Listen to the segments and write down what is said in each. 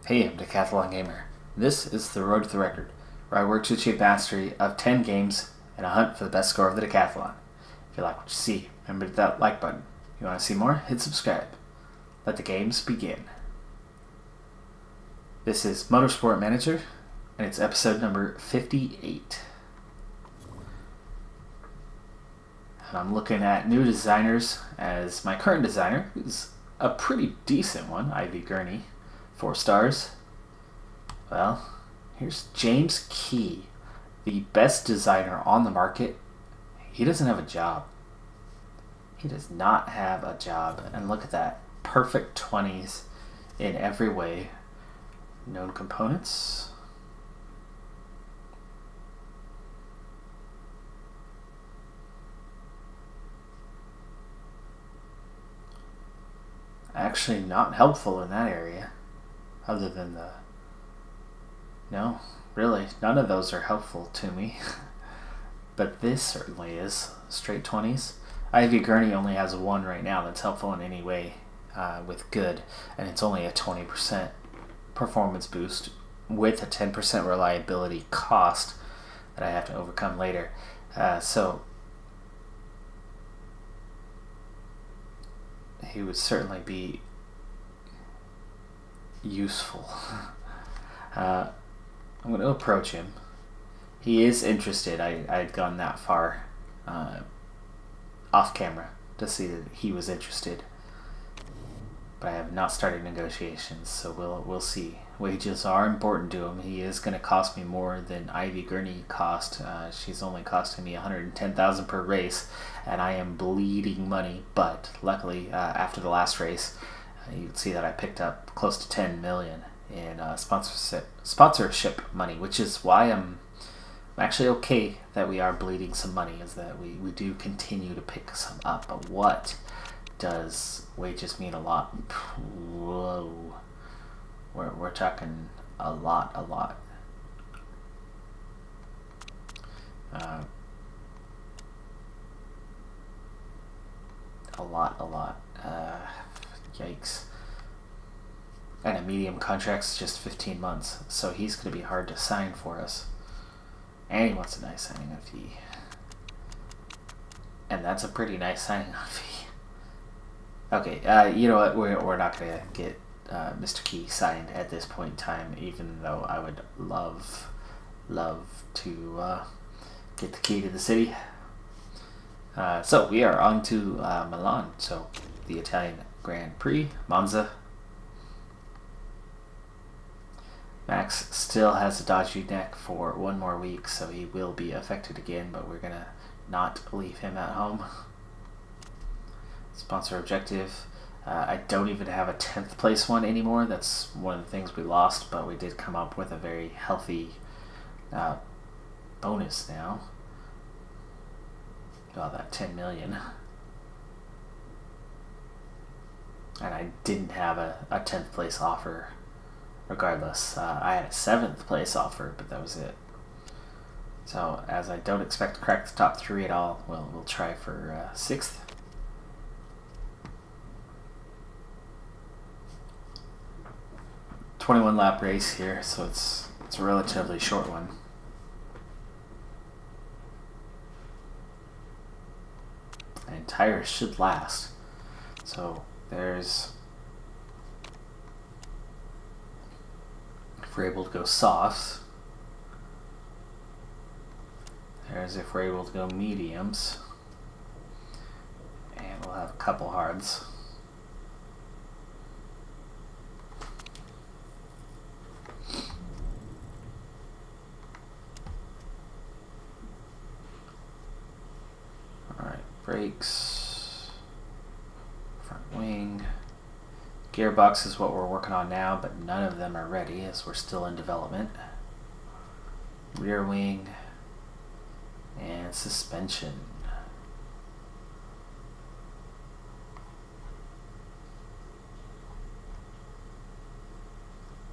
Hey, I'm Decathlon Gamer. This is the Road to the Record, where I work to achieve mastery of 10 games and a hunt for the best score of the Decathlon. If you like what you see, remember to hit that like button. If you want to see more, hit subscribe. Let the games begin. This is Motorsport Manager, and it's episode number 58. And I'm looking at new designers as my current designer, who's a pretty decent one, Ivy Gurney. 4 stars. Well, here's James Key, the best designer on the market. He doesn't have a job. He does not have a job. And look at that. Perfect 20s in every way. Known components. Actually not helpful in that area. Other than the... No, really, none of those are helpful to me. But this certainly is. Straight 20s. Ivy Gurney only has 1 right now that's helpful in any way with good. And it's only a 20% performance boost with a 10% reliability cost that I have to overcome later. So he would certainly be useful. I'm going to approach him. He is interested. I had gone that far off camera to see that he was interested, but I have not started negotiations, so we'll see. Wages are important to him. He is going to cost me more than Ivy Gurney cost. She's only costing me $110,000 per race, and I am bleeding money. But luckily, after the last race, you can see that I picked up close to $10 million in sponsorship money, which is why I'm actually okay that we are bleeding some money, is that we do continue to pick some up. But what does wages mean? A lot. Whoa. We're talking a lot. A lot. Yikes. And a medium contract's just 15 months, so he's going to be hard to sign for us. And he wants a nice signing on fee. And that's a pretty nice signing on fee. Okay, you know what? We're not going to get Mr. Key signed at this point in time, even though I would love to get the key to the city. So we are on to Milan, so the Italian Grand Prix, Monza. Max still has a dodgy neck for 1 more week, so he will be affected again, but we're gonna not leave him at home. Sponsor objective. I don't even have a 10th place one anymore. That's one of the things we lost, but we did come up with a very healthy bonus now. Well, that 10 million. And I didn't have a 10th place offer regardless. I had a 7th place offer, but that was it. So, as I don't expect to crack the top 3 at all, we'll try for 6th. .21 lap race here, so it's a relatively short one. And tires should last. So there's, if we're able to go softs, there's if we're able to go mediums, and we'll have a couple hards. Alright, brakes, front wing. Gearbox is what we're working on now, but none of them are ready as we're still in development. Rear wing and suspension.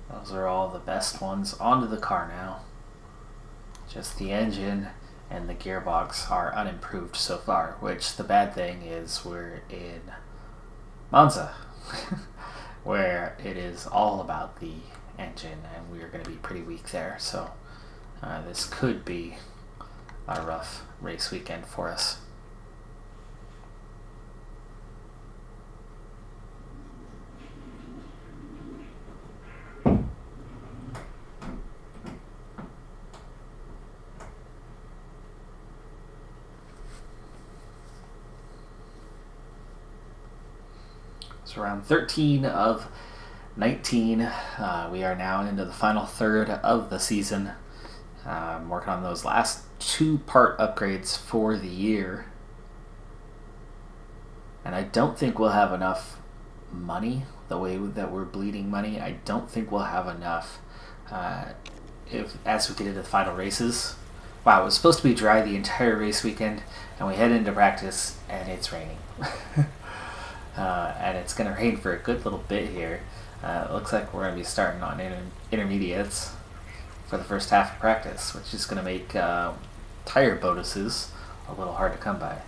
Those are all the best ones onto the car now. Just the engine and the gearbox are unimproved so far, which the bad thing is we're in Monza, where it is all about the engine, and we are going to be pretty weak there. So this could be a rough race weekend for us. So around 13 of 19, we are now into the final third of the season. I'm working on those last 2-part upgrades for the year. And I don't think we'll have enough money, the way that we're bleeding money. I don't think we'll have enough as we get into the final races. Wow, it was supposed to be dry the entire race weekend, and we head into practice, and it's raining. And it's going to rain for a good little bit here. It looks like we're going to be starting on intermediates for the first half of practice, which is going to make tire bonuses a little hard to come by.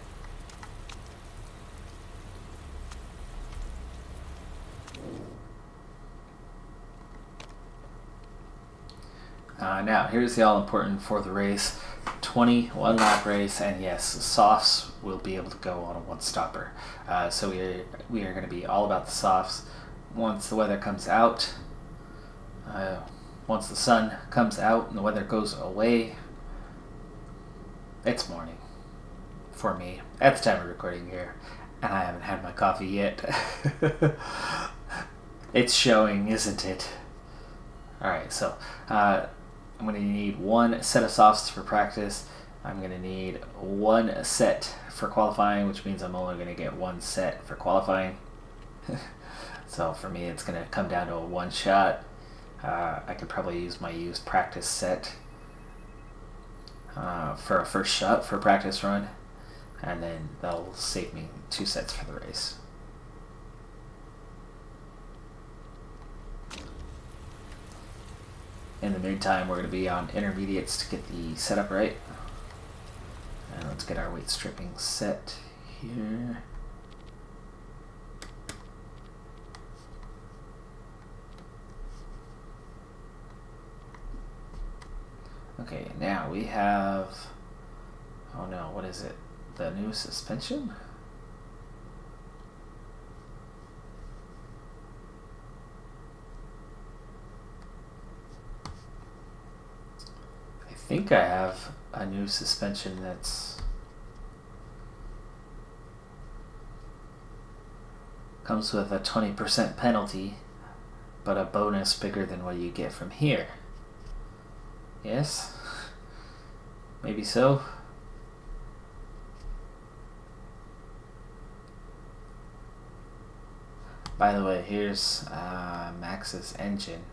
Now, here's the all-important for the race. 21 lap race, and yes, softs will be able to go on a one-stopper. So we are going to be all about the softs. Once the weather comes out, once the sun comes out and the weather goes away, it's morning for me at the time of recording here, and I haven't had my coffee yet. It's showing, isn't it? Alright, so I'm going to need 1 set of softs for practice. I'm going to need 1 set for qualifying, which means I'm only going to get 1 set for qualifying. So for me, it's going to come down to a 1 shot. I could probably use my used practice set for a first shot for a practice run, and then that'll save me 2 sets for the race. In the meantime, we're going to be on intermediates to get the setup right. And let's get our weight stripping set here. Okay, now we have, oh no, what is it? The new suspension? I think I have a new suspension that's comes with a 20% penalty, but a bonus bigger than what you get from here. Yes? Maybe so. By the way, here's Max's engine.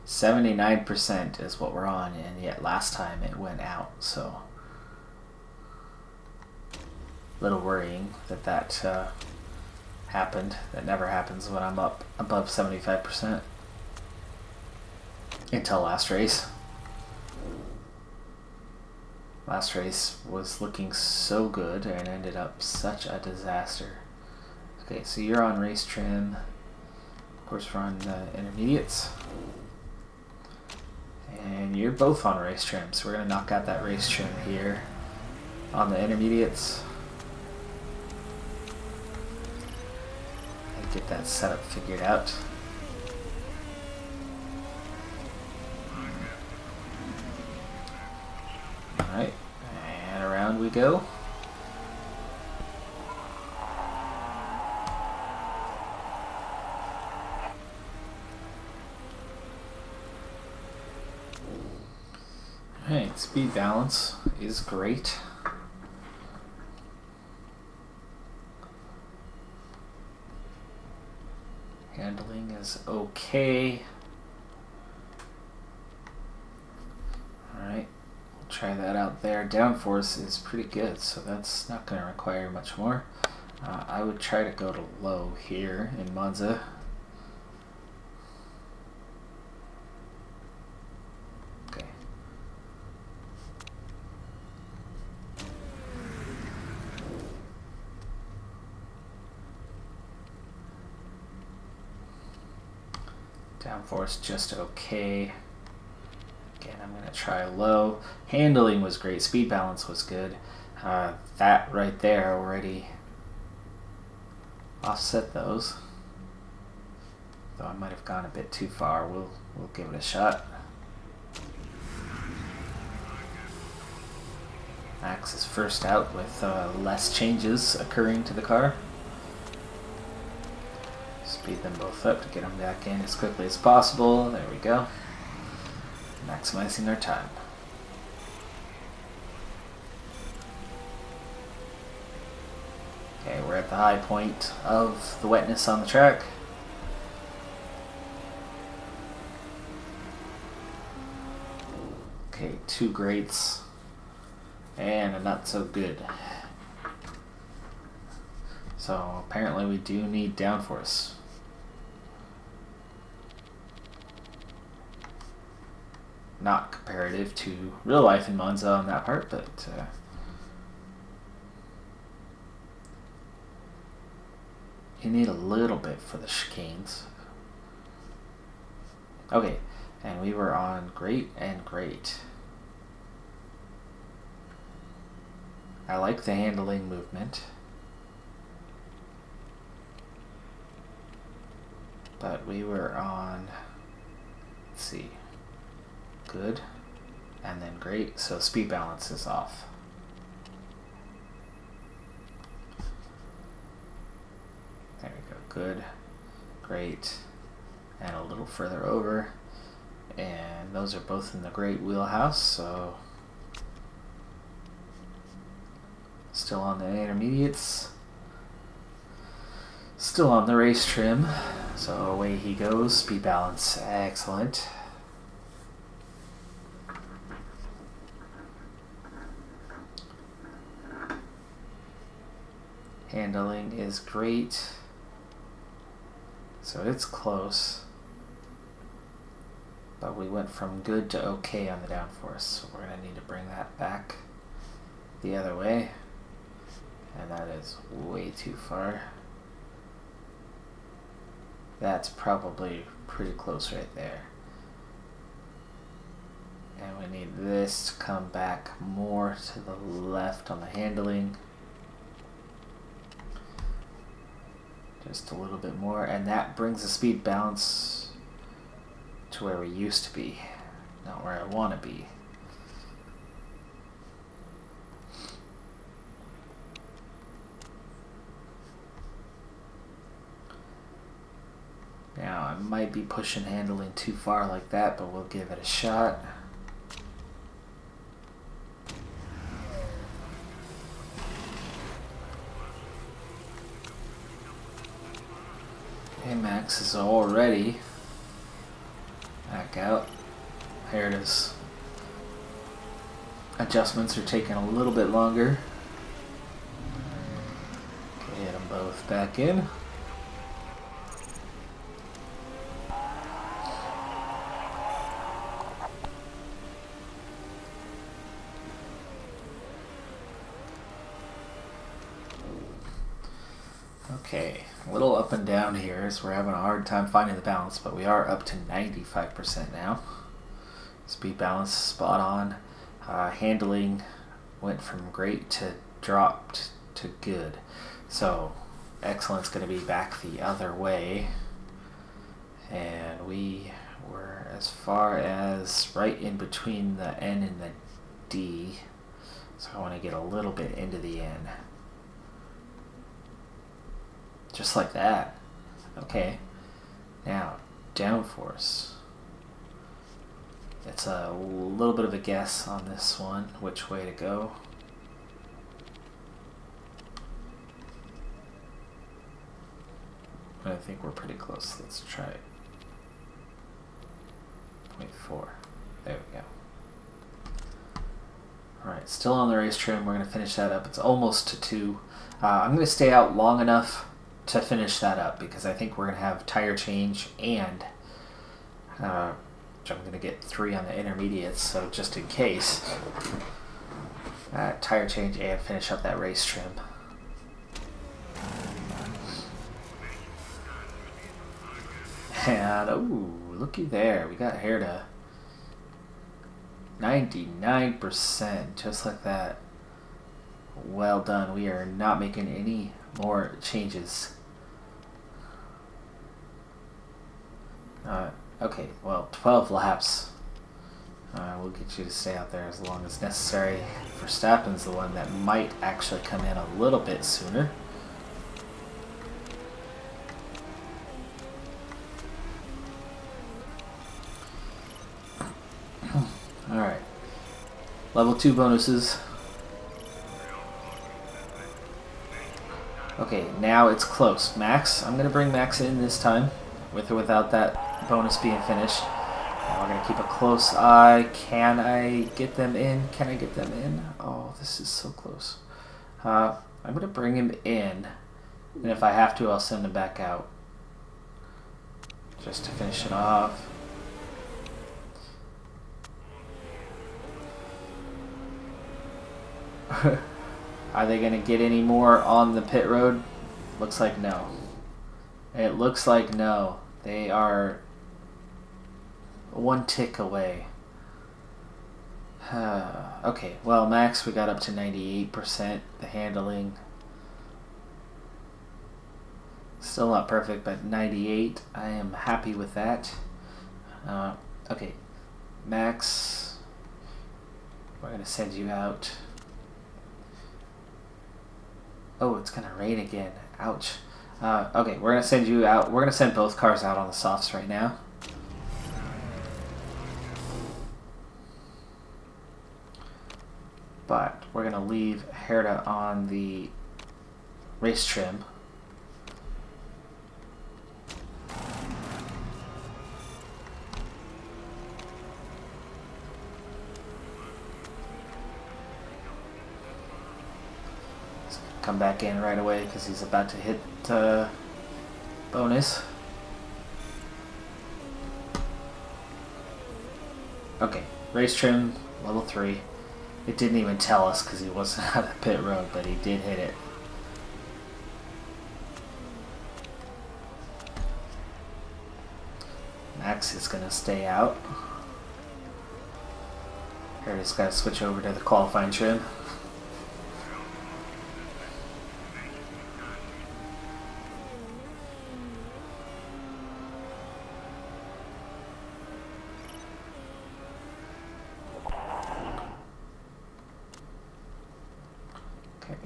79% is what we're on, and yet last time it went out, so a little worrying that happened. That never happens when I'm up above 75% until last race. Last race was looking so good and ended up such a disaster. Okay, so you're on race trim. Of course, we're on intermediates. And you're both on race trim, so we're going to knock out that race trim here on the intermediates. And get that setup figured out. Alright, and around we go. Alright, speed balance is great. Handling is okay. Alright, we'll try that out there. Downforce is pretty good, so that's not going to require much more. I would try to go to low here in Monza. Okay. Downforce just okay. Again, I'm going to try low. Handling was great. Speed balance was good. That right there already offset those. Though I might have gone a bit too far. We'll give it a shot. Max is first out with less changes occurring to the car. Speed them both up to get them back in as quickly as possible. There we go. Maximizing our time. Okay, we're at the high point of the wetness on the track. Okay, 2 greats and a not so good. So apparently we do need downforce. Not comparative to real life in Monza on that part, but you need a little bit for the chicanes. Okay, and we were on great and great. I like the handling movement, but we were on, let's see, good and then great, so speed balance is off. There we go, good, great, and a little further over, and those are both in the great wheelhouse, so still on the intermediates, still on the race trim, so away he goes. Speed balance, excellent. Handling is great, so it's close, but we went from good to okay on the downforce, so we're going to need to bring that back the other way, and that is way too far. That's probably pretty close right there, and we need this to come back more to the left on the handling. Just a little bit more, and that brings the speed balance to where we used to be, not where I want to be. Now, I might be pushing handling too far like that, but we'll give it a shot. Okay, Max is already back out. Here it is. Adjustments are taking a little bit longer. Okay, get them both back in. Okay, a little up and down here as we're having a hard time finding the balance, but we are up to 95% now. Speed balance spot on. Handling went from great to dropped to good. So excellent's going to be back the other way. And we were as far as right in between the N and the D. So I want to get a little bit into the N. Just like that. Okay. Now, downforce. It's a little bit of a guess on this one, which way to go. I think we're pretty close. Let's try it. 0.4. There we go. Alright, still on the race trim. We're going to finish that up. It's almost to 2. I'm going to stay out long enough to finish that up because I think we're going to have tire change and I'm going to get 3 on the intermediates, so just in case, tire change and finish up that race trim. And ooh, looky there. We got hair to 99%, just like that. Well done. We are not making any more changes. Okay, well, 12 laps. We'll get you to stay out there as long as necessary. Verstappen's the one that might actually come in a little bit sooner. Alright. Level 2 bonuses. Okay, now it's close. Max, I'm going to bring Max in this time, with or without that bonus being finished. Now we're going to keep a close eye. Can I get them in? Can I get them in? Oh, this is so close. I'm going to bring him in, and if I have to, I'll send him back out. Just to finish it off. Are they going to get any more on the pit road? Looks like no. It looks like no. They are one tick away. Okay, well, Max, we got up to 98%. The handling, still not perfect, but 98. I am happy with that. Okay, Max, we're going to send you out. Oh, it's going to rain again. Ouch. Okay, we're going to send you out. We're going to send both cars out on the softs right now. But we're going to leave Herta on the race trim. Come back in right away because he's about to hit bonus. Okay, race trim, level 3. It didn't even tell us because he wasn't on the pit road, but he did hit it. Max is going to stay out. Here, just got to switch over to the qualifying trim.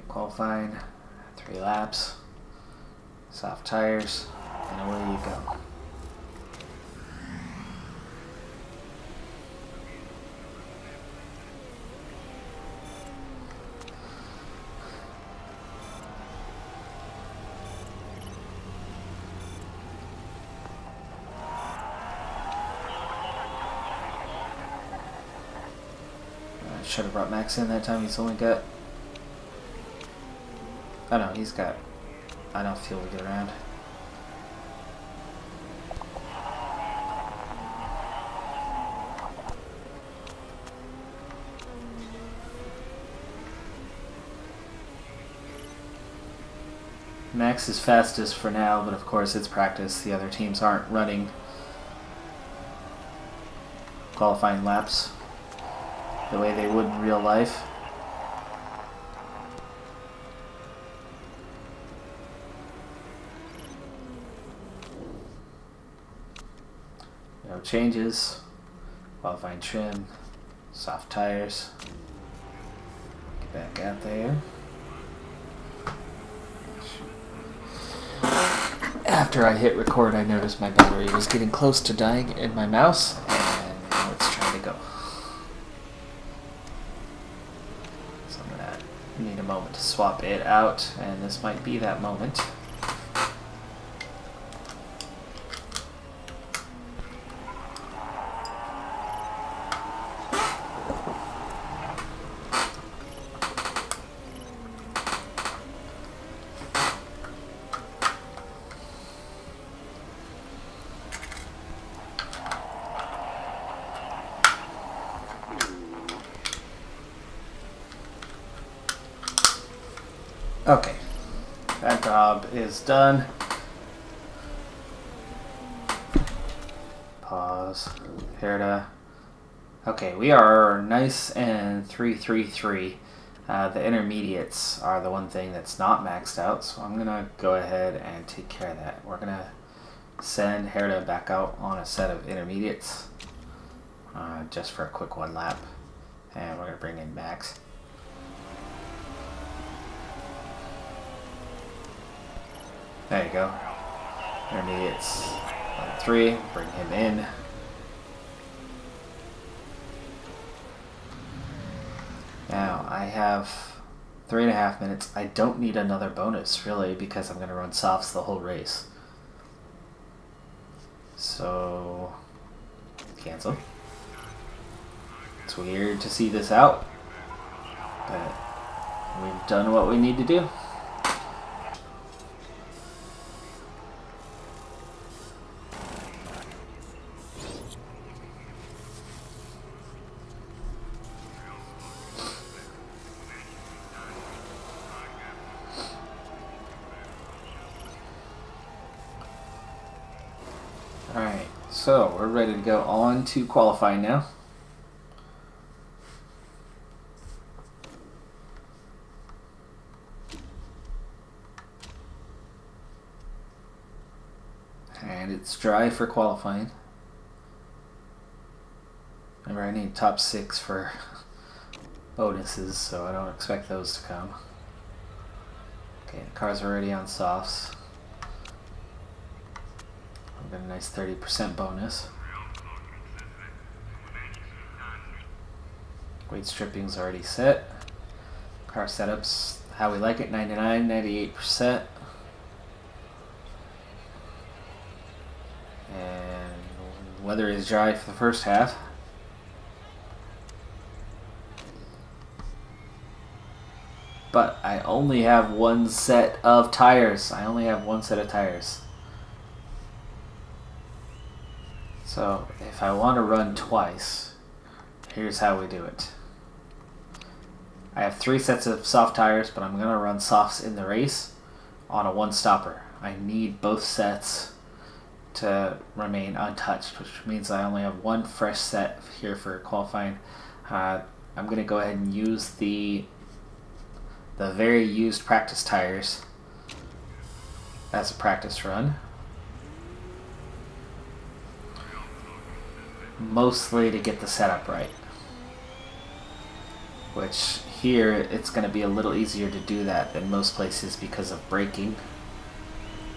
Qualifying, 3 laps, soft tires, and away you go. I should have brought Max in that time. He's only got... Oh no, he's got enough fuel to get around. Max is fastest for now, but of course it's practice. The other teams aren't running qualifying laps the way they would in real life. No changes. Qualifying trim, soft tires. Get back out there. After I hit record, I noticed my battery was getting close to dying in my mouse, and now it's trying to go. So I'm gonna need a moment to swap it out, and this might be that moment. Okay, that job is done. Pause. Herda. Okay, we are nice and 333. The intermediates are the one thing that's not maxed out, so I'm going to go ahead and take care of that. We're going to send Herda back out on a set of intermediates just for a quick one lap. And we're going to bring in Max. There you go. Intermediates on 3, bring him in. Now I have 3.5 minutes. I don't need another bonus really because I'm going to run softs the whole race. So cancel. It's weird to see this out, but we've done what we need to do. Alright, so we're ready to go on to qualifying now. And it's dry for qualifying. Remember, I need top 6 for bonuses, so I don't expect those to come. Okay, the car's already on softs. I've got a nice 30% bonus. Weight stripping's already set. Car setups, how we like it, 99, 98%. And weather is dry for the first half. But I only have one set of tires. So if I want to run twice, here's how we do it. I have 3 sets of soft tires, but I'm going to run softs in the race on a one-stopper. I need both sets to remain untouched, which means I only have one fresh set here for qualifying. I'm going to go ahead and use the very used practice tires as a practice run. Mostly to get the setup right. Which here it's going to be a little easier to do that than most places because of braking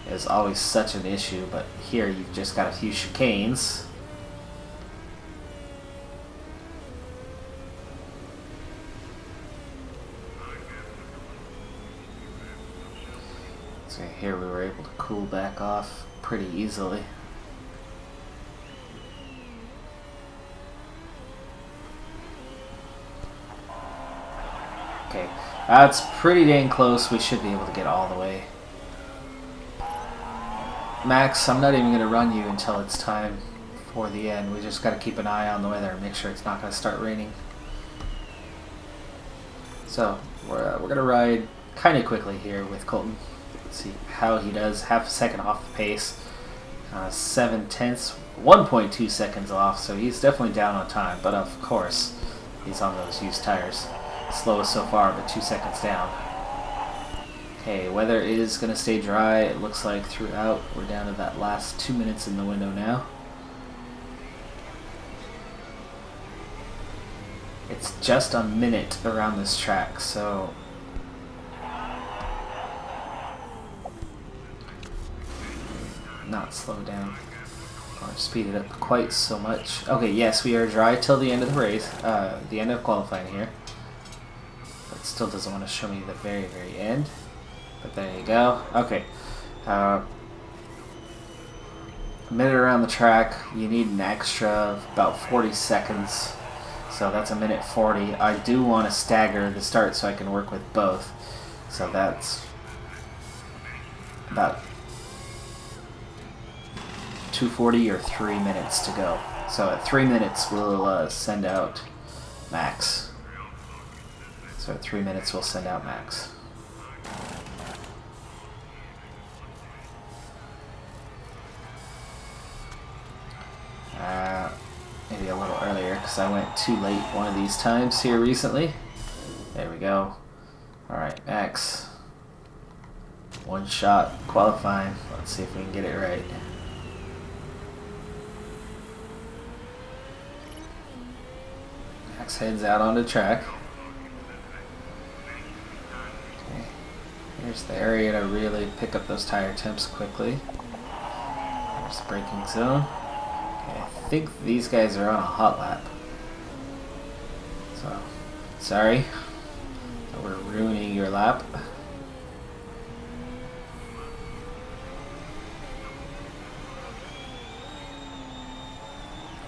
is always such an issue, but here you've just got a few chicanes. So here we were able to cool back off pretty easily. Okay, that's pretty dang close. We should be able to get all the way. Max, I'm not even going to run you until it's time for the end. We just got to keep an eye on the weather and make sure it's not going to start raining. So, we're going to ride kind of quickly here with Colton. See how he does. Half a second off the pace. 7/10, 1.2 seconds off, so he's definitely down on time. But of course, he's on those used tires. Slowest so far, but 2 seconds down. Okay, weather is going to stay dry, it looks like, throughout. We're down to that last 2 minutes in the window now. It's just a minute around this track, so not slow down or speed it up quite so much. Okay, yes, we are dry till the end of the race, the end of qualifying here. But still doesn't want to show me the very, very end. But there you go. Okay. A minute around the track. You need an extra of about 40 seconds. So that's a minute 40. I do want to stagger the start so I can work with both. So that's about 2:40 or 3 minutes to go. So at 3 minutes we'll send out Max. So at 3 minutes we'll send out Max. maybe a little earlier because I went too late one of these times here recently. There we go. Alright, Max. One shot qualifying. Let's see if we can get it right. Max heads out on the track. Okay. Here's the area to really pick up those tire temps quickly. There's the braking zone. Okay, I think these guys are on a hot lap. So, sorry. We're ruining your lap.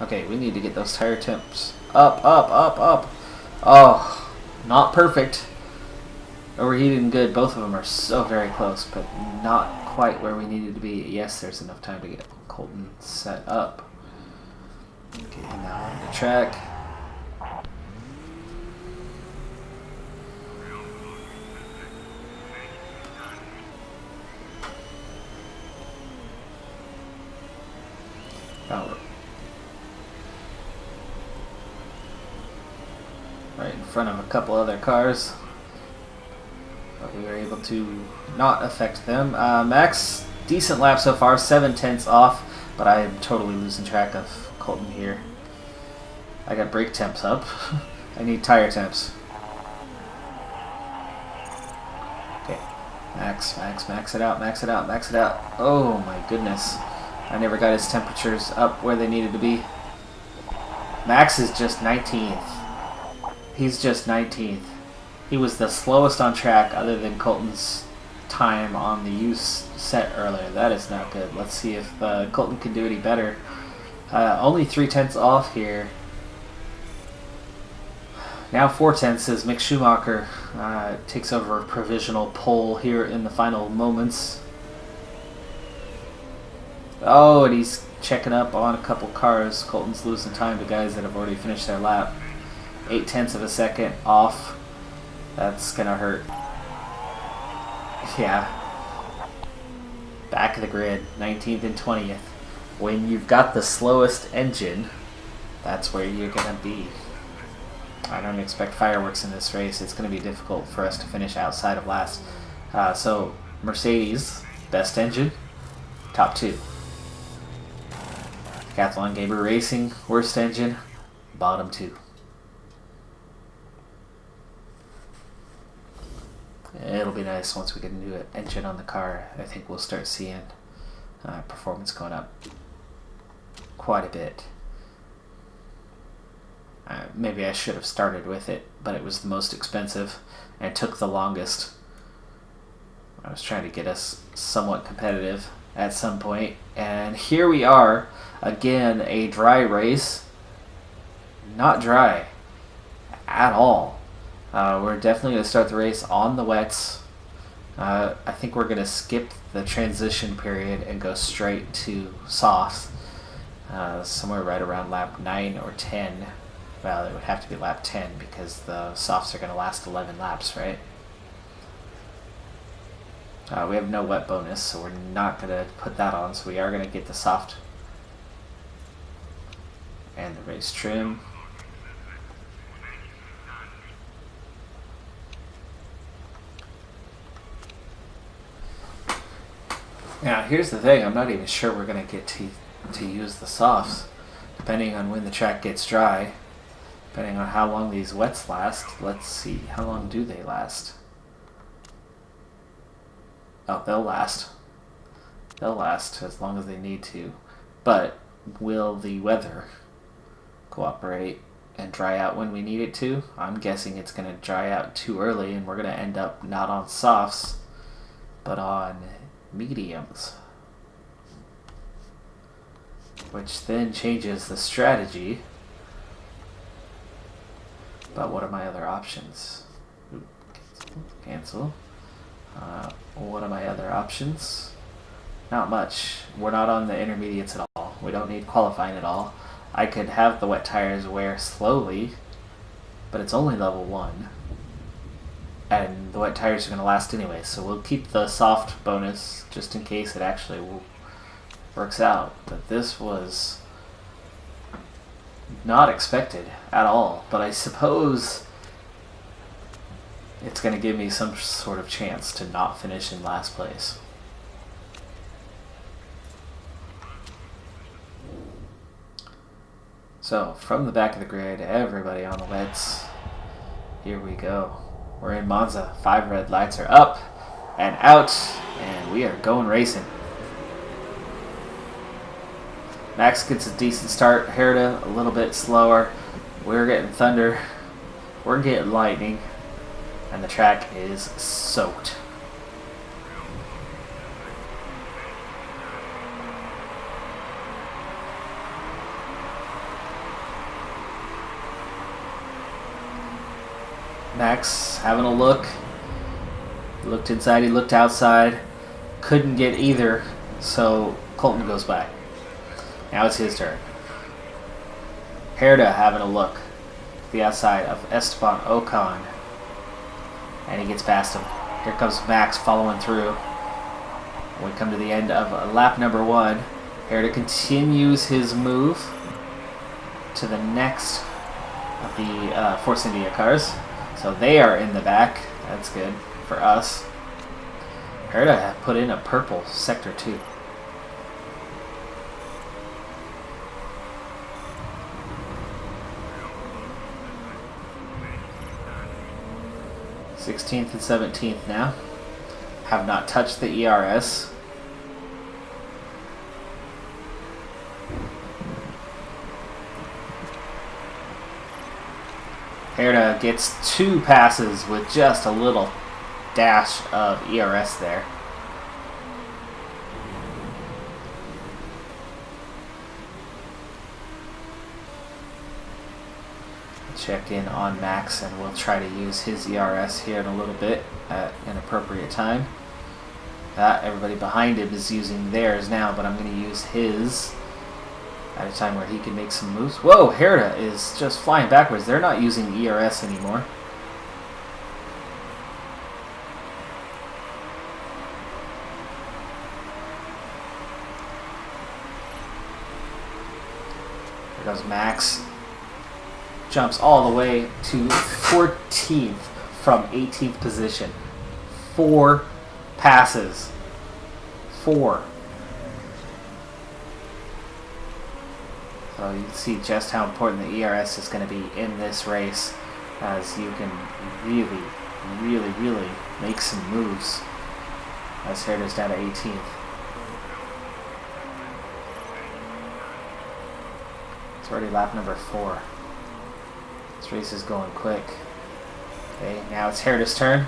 Okay, we need to get those tire temps up, up, up, up. Oh, not perfect. Overheated and good. Both of them are so very close, but not quite where we needed to be. Yes, there's enough time to get Colton set up. Okay, now on the track. Oh, right in front of a couple other cars, but we were able to not affect them. Max, decent lap so far, 7/10 off, but I am totally losing track of Colton here. I got brake temps up. I need tire temps. Okay, max it out, max it out, max it out. Oh my goodness. I never got his temperatures up where they needed to be. Max is just 19th. He's just 19th. He was the slowest on track other than Colton's time on the use set earlier. That is not good. Let's see if Colton can do any better. Only 3/10 off here. Now 4/10 as Mick Schumacher takes over a provisional pole here in the final moments. Oh, and he's checking up on a couple cars. Colton's losing time to guys that have already finished their lap. 0.8 of a second off. That's gonna hurt. Yeah. Back of the grid, 19th and 20th. When you've got the slowest engine, that's where you're gonna be. I don't expect fireworks in this race. It's gonna be difficult for us to finish outside of last. So Mercedes, best engine, top two. Decathlon Gamer Racing, worst engine, bottom two. It'll be nice once we get a new engine on the car. I think we'll start seeing performance going up quite a bit. Maybe I should have started with it, but it was the most expensive and it took the longest. I was trying to get us somewhat competitive at some point, and here we are again, a dry race. Not dry at all. We're definitely going to start the race on the wets. I think we're going to skip the transition period and go straight to softs. Somewhere right around lap 9 or 10. Well, it would have to be lap 10 because the softs are going to last 11 laps, right? We have no wet bonus, so we're not going to put that on, so we are going to get the soft and the race trim. Now, here's the thing. I'm not even sure we're going to get to use the softs, depending on when the track gets dry, depending on how long these wets last. Let's see. How long do they last? Oh, they'll last. They'll last as long as they need to. But will the weather cooperate and dry out when we need it to? I'm guessing it's going to dry out too early and we're going to end up not on softs, but on mediums. Which then changes the strategy. But what are my other options? Ooh, cancel. What are my other options? Not much. We're not on the intermediates at all. We don't need qualifying at all. I could have the wet tires wear slowly, but it's only level 1. And the wet tires are going to last anyway, so we'll keep the soft bonus just in case it actually works out. But this was Not expected at all, but I suppose it's going to give me some sort of chance to not finish in last place. So, from the back of the grid, everybody on the wets. Here we go. We're in Monza. 5 red lights are up and out, and we are going racing. Max gets a decent start. Herta a little bit slower. We're getting thunder. We're getting lightning. And the track is soaked. Max having a look. He looked inside, he looked outside. Couldn't get either, so Colton goes by. Now it's his turn. Herta having a look. The outside of Esteban Ocon. And he gets past him. Here comes Max following through. We come to the end of lap number 1. Herta continues his move to the next of the Force India cars. So they are in the back. That's good for us. Herta put in a purple sector 2. th and 17th now. Have not touched the ERS. Herta gets 2 passes with just a little dash of ERS there. Check in on Max, and we'll try to use his ERS here in a little bit at an appropriate time. Everybody behind him is using theirs now, but I'm going to use his at a time where he can make some moves. Whoa, Herta is just flying backwards. They're not using ERS anymore. There goes Max. Jumps all the way to 14th from 18th position. 4 passes. 4. So you can see just how important the ERS is going to be in this race, as you can really make some moves as Herta's down to 18th. It's already lap number 4. This race is going quick. Okay, now it's Herta's turn.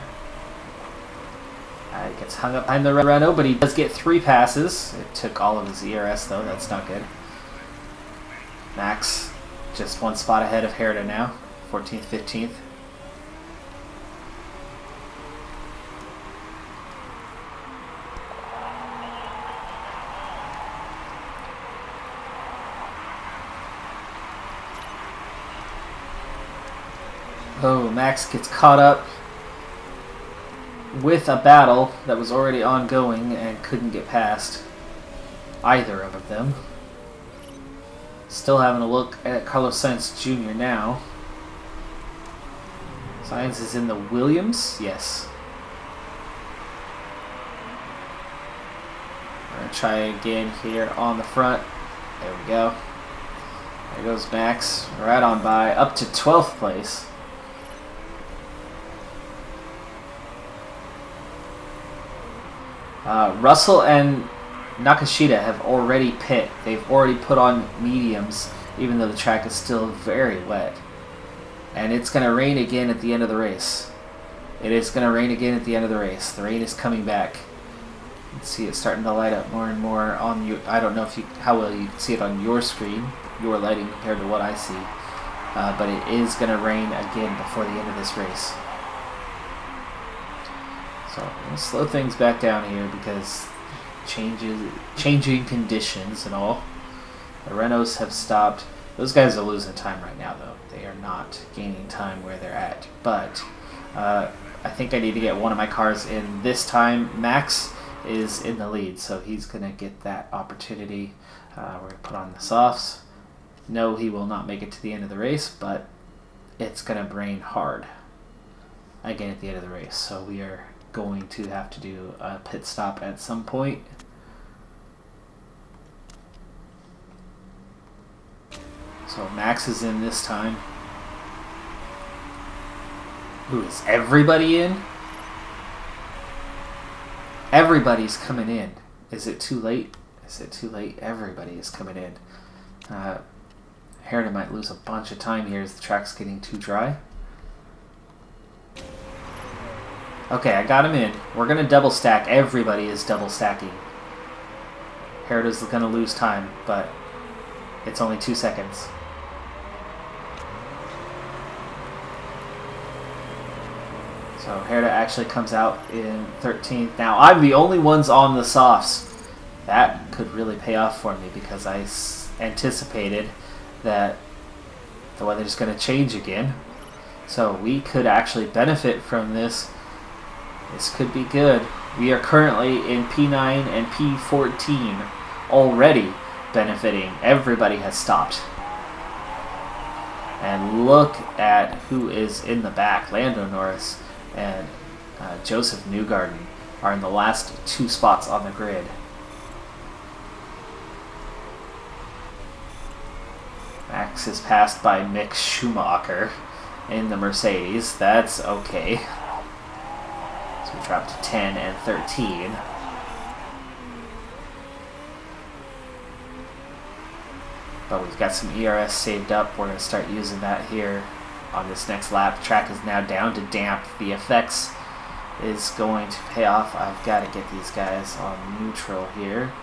He gets hung up behind the Renault, but he does get 3 passes. It took all of his ERS though, that's not good. Max just 1 spot ahead of Herta now, 14th, 15th. Oh, Max gets caught up with a battle that was already ongoing and couldn't get past either of them. Still having a look at Carlos Sainz Jr. now. Sainz is in the Williams? Yes. We're going to try again here on the front. There we go. There goes Max, right on by, up to 12th place. Russell and Nakashita have already pit. They've already put on mediums, even though the track is still very wet. And it's going to rain again at the end of the race. It is going to rain again at the end of the race. The rain is coming back. You can see it starting to light up more and more on you. I don't know if how well you can see it on your screen, your lighting compared to what I see. But it is going to rain again before the end of this race. So we'll slow things back down here because changing conditions and all. The Renaults have stopped. Those guys are losing time right now, though. They are not gaining time where they're at. But I think I need to get one of my cars in this time. Max is in the lead, so he's going to get that opportunity. We're going to put on the softs. No, he will not make it to the end of the race, but it's going to rain hard again at the end of the race. So we are going to have to do a pit stop at some point. So Max is in this time. Who is everybody in? Everybody's coming in. Is it too late? Is it too late? Everybody is coming in. Herta might lose a bunch of time here as the track's getting too dry. Okay, I got him in. We're going to double stack. Everybody is double stacking. Herta's going to lose time, but it's only 2 seconds. So Herta actually comes out in 13th. Now, I'm the only ones on the softs. That could really pay off for me because I anticipated that the weather's going to change again. So we could actually benefit from this. This could be good. We are currently in P9 and P14 already benefiting. Everybody has stopped. And look at who is in the back. Lando Norris and Joseph Newgarden are in the last 2 spots on the grid. Max is passed by Mick Schumacher in the Mercedes. That's okay. So we drop to 10 and 13. But we've got some ERS saved up. We're going to start using that here on this next lap. The track is now down to damp. The effects is going to pay off. I've got to get these guys on neutral here.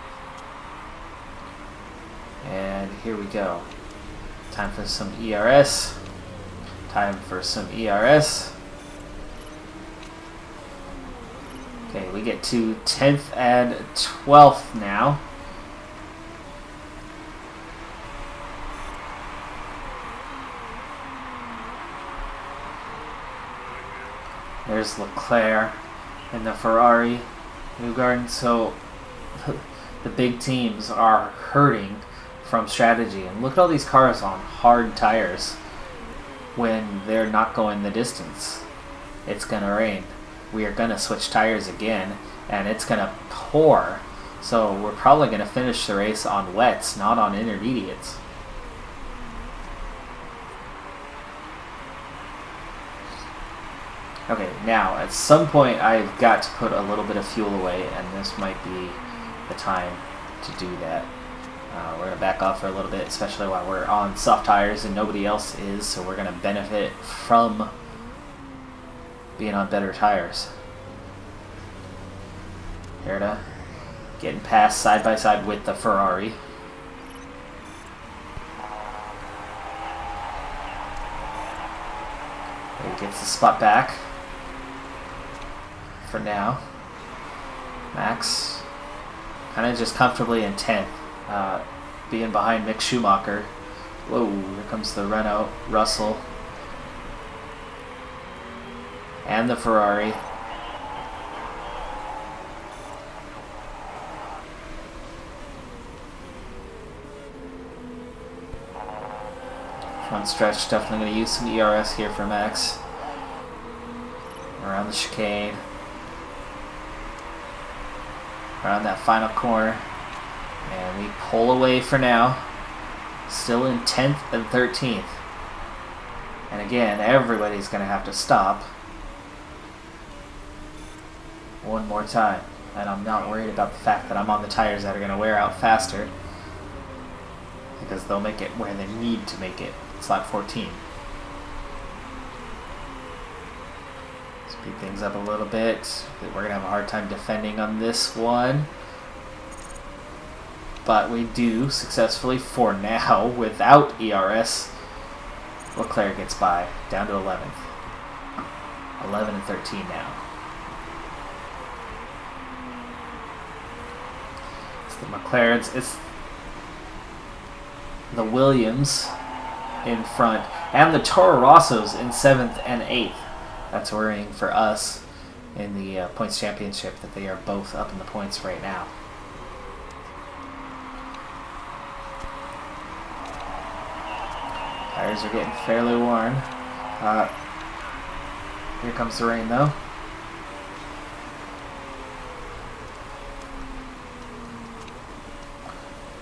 And here we go. Time for some ERS. Time for some ERS. Okay, we get to 10th and 12th now. There's Leclerc and the Ferrari. Newgarden. So the big teams are hurting from strategy. And look at all these cars on hard tires when they're not going the distance. It's going to rain. We are going to switch tires again, and it's going to pour. So we're probably going to finish the race on wets, not on intermediates. Okay, now at some point I've got to put a little bit of fuel away, and this might be the time to do that. We're going to back off for a little bit, especially while we're on soft tires and nobody else is, so we're going to benefit from being on better tires. Herta getting passed side by side with the Ferrari. He gets the spot back for now. Max kind of just comfortably in 10th. Being behind Mick Schumacher. Whoa, here comes the Renault, Russell, and the Ferrari. Front stretch, definitely going to use some ERS here for Max. Around the chicane. Around that final corner. And we pull away for now. Still in 10th and 13th. And again, everybody's going to have to stop one more time. And I'm not worried about the fact that I'm on the tires that are going to wear out faster, because they'll make it where they need to make it. It's lap 14. Speed things up a little bit. We're going to have a hard time defending on this one. But we do successfully for now without ERS. Leclerc gets by, down to 11th. 11 and 13 now. It's the McLarens. It's the Williams in front. And the Toro Rossos in 7th and 8th. That's worrying for us in the points championship, that they are both up in the points right now. Tires are getting fairly worn. Here comes the rain, though.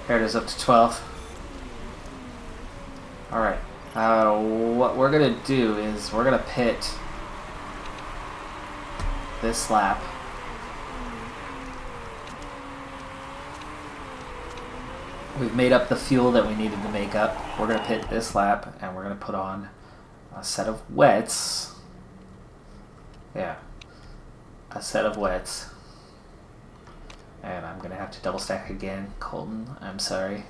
Here it is, up to 12th. Alright. What we're going to do is we're going to pit this lap. We've made up the fuel that we needed to make up. We're going to pit this lap, and we're going to put on a set of wets. Yeah. A set of wets. And I'm going to have to double stack again. Colton, I'm sorry.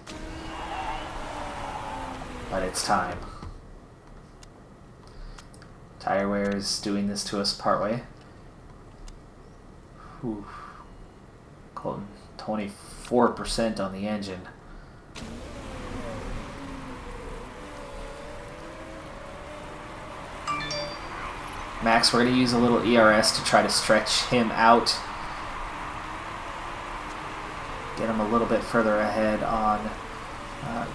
But it's time. Tire wear is doing this to us partway. Whew. Colton, 24% on the engine. Max, we're going to use a little ERS to try to stretch him out. Get him a little bit further ahead on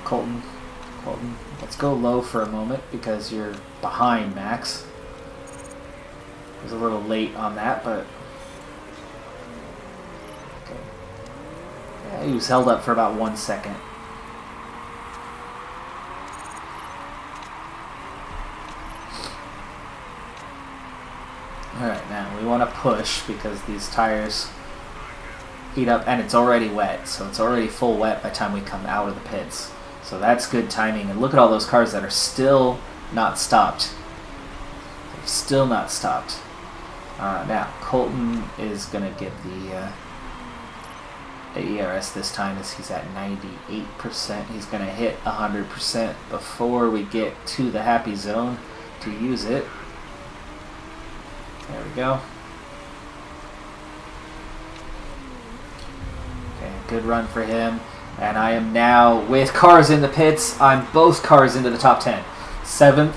Colton. Colton, let's go low for a moment because you're behind Max. I was a little late on that, but okay. Yeah, he was held up for about 1 second. Alright, now we want to push because these tires heat up, and it's already wet, so it's already full wet by the time we come out of the pits. So that's good timing. And look at all those cars that are still not stopped. They've still not stopped. Now, Colton is going to get the ERS this time as he's at 98%. He's going to hit 100% before we get to the happy zone to use it. There we go. Okay, good run for him. And I am now, with cars in the pits, I'm both cars into the top 10. 7th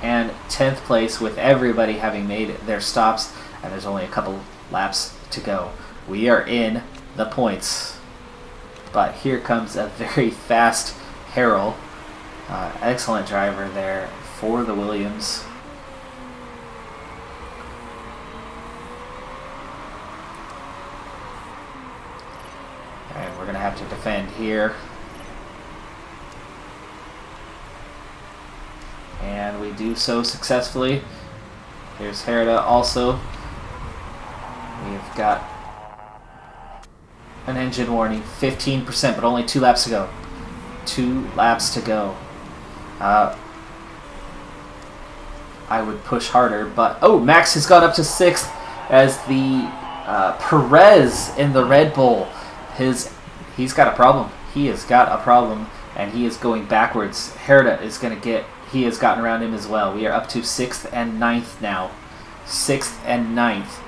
and 10th place with everybody having made their stops. And there's only a couple laps to go. We are in the points. But here comes a very fast Harrell. Excellent driver there for the Williams. And we're going to have to defend here. And we do so successfully. Here's Herida also. We've got an engine warning, 15%, but only 2 laps to go. 2 laps to go. I would push harder, but... Oh, Max has got up to 6th as the Perez in the Red Bull. He's got a problem. He has got a problem, and he is going backwards. Herida is going to get... He has gotten around him as well. We are up to 6th and 9th now. 6th and 9th.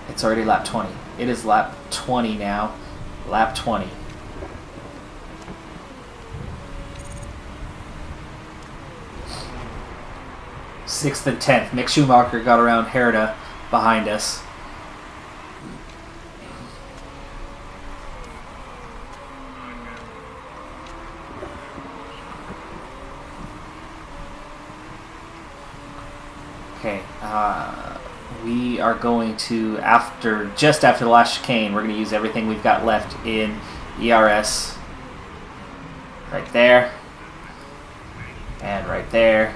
It's already lap 20. It is lap 20 now. Lap 20. Sixth and 10th. Mick Schumacher got around Herida behind us. Okay, we are going to, just after the last chicane, we're going to use everything we've got left in ERS. Right there. And right there.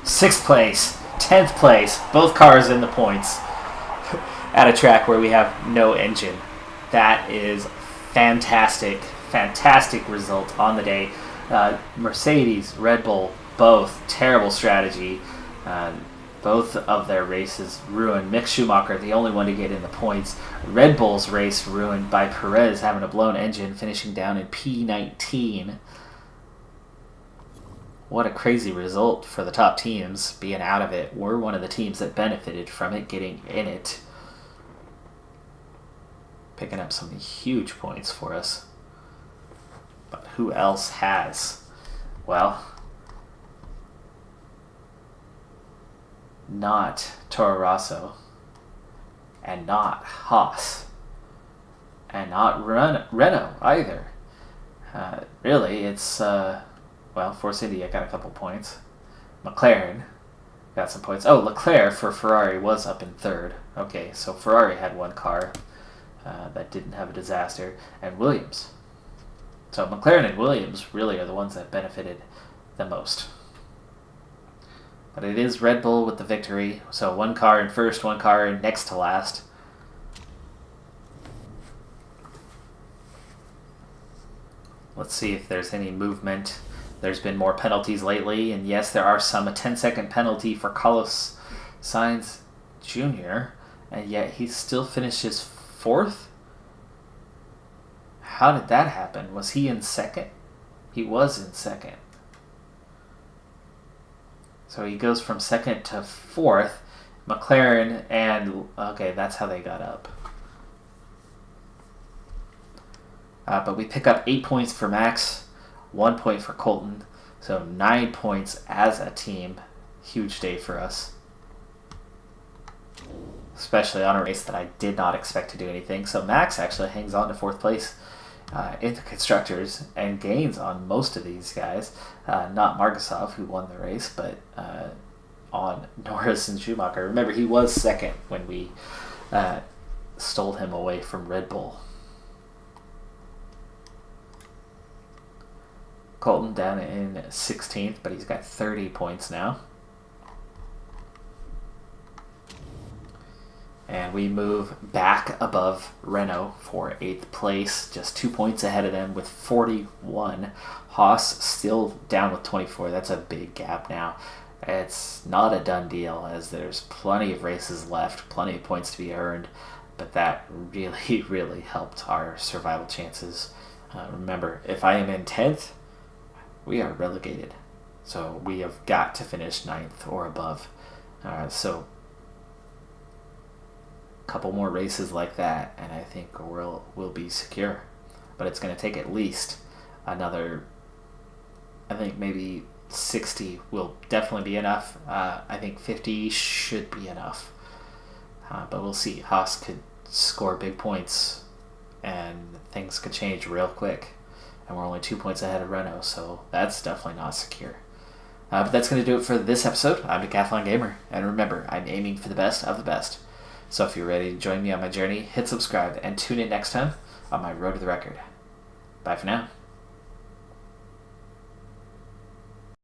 Sixth place, 10th place, both cars in the points at a track where we have no engine. That is fantastic, fantastic result on the day. Mercedes, Red Bull, both terrible strategy. Both of their races ruined. Mick Schumacher, the only one to get in the points. Red Bull's race ruined by Perez having a blown engine, finishing down in P19. What a crazy result for the top teams being out of it. We're one of the teams that benefited from it getting in it. Picking up some huge points for us. But who else has? Well, not Toro Rosso. and not Haas. And not Renault either. Really, it's, Force India got a couple points. McLaren got some points. Oh, Leclerc for Ferrari was up in third. Okay, so Ferrari had one car that didn't have a disaster. And Williams. So McLaren and Williams really are the ones that benefited the most. But it is Red Bull with the victory. So one car in first, one car in next to last. Let's see if there's any movement. There's been more penalties lately, and yes, there are some. A 10-second penalty for Carlos Sainz Jr., and yet he still finishes fourth? How did that happen? Was he in second? He was in second. So he goes from second to fourth. McLaren and... Okay, that's how they got up. But we pick up 8 points for Max, 1 point for Colton. So 9 points as a team. Huge day for us. Especially on a race that I did not expect to do anything. So Max actually hangs on to fourth place in the Constructors and gains on most of these guys. Not Margasov, who won the race, but on Norris and Schumacher. Remember, he was second when we stole him away from Red Bull. Colton down in 16th, but he's got 30 points now. And we move back above Renault for 8th place, just 2 points ahead of them with 41. Haas still down with 24. That's a big gap now. It's not a done deal, as there's plenty of races left, plenty of points to be earned, but that really, really helped our survival chances. Remember, if I am in 10th, we are relegated. So we have got to finish 9th or above. So a couple more races like that, and I think we'll be secure. But it's going to take at least another, I think maybe 60 will definitely be enough. I think 50 should be enough. But we'll see. Haas could score big points, and things could change real quick. And we're only 2 points ahead of Renault, so that's definitely not secure. But that's going to do it for this episode. I'm Decathlon Gamer, and remember, I'm aiming for the best of the best. So if you're ready to join me on my journey, hit subscribe and tune in next time on my Road to the Record. Bye for now.